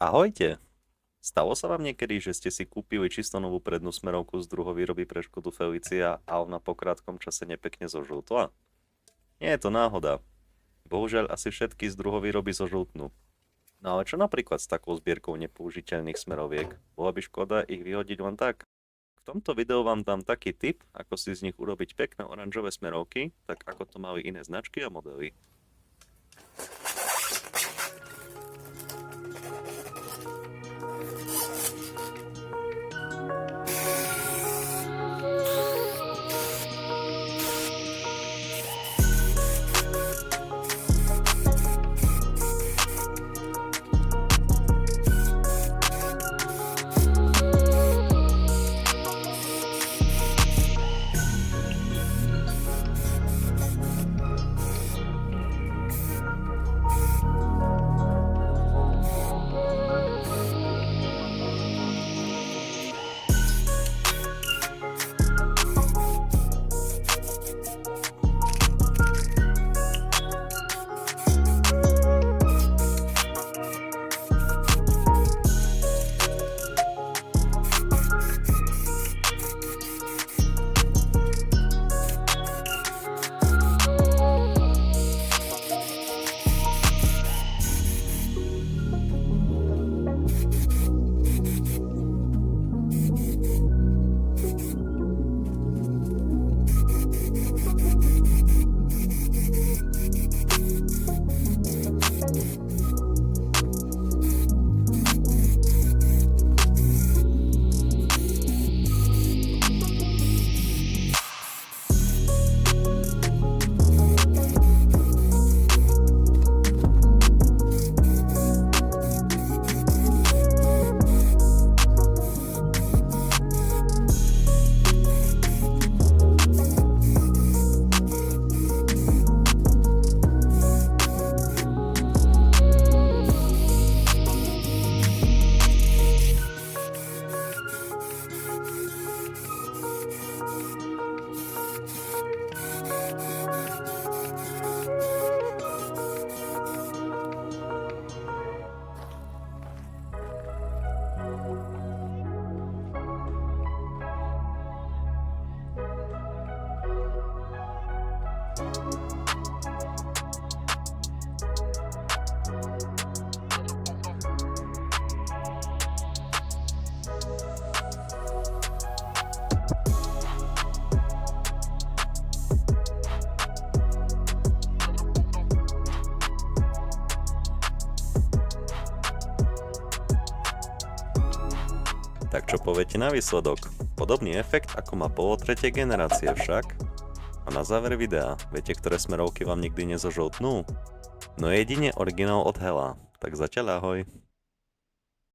Ahojte! Stalo sa vám niekedy, že ste si kúpili čisto novú prednú smerovku z druhovýroby pre Škodu Felicia a ona po krátkom čase nepekne zožltla? Nie je to náhoda. Bohužiaľ asi všetky z druhovýroby zožltnú. No ale čo napríklad s takou zbierkou nepoužiteľných smeroviek? Bola by škoda ich vyhodiť len tak? V tomto videu vám dám taký tip, ako si z nich urobiť pekné oranžové smerovky, tak ako to mali iné značky a modely. Tak čo poviete na výsledok? Podobný efekt ako má polo tretej generácie však? A na záver videa, viete, ktoré smerovky vám nikdy nezožltnú? No jedine originál od Hela. Tak zatiaľ ahoj.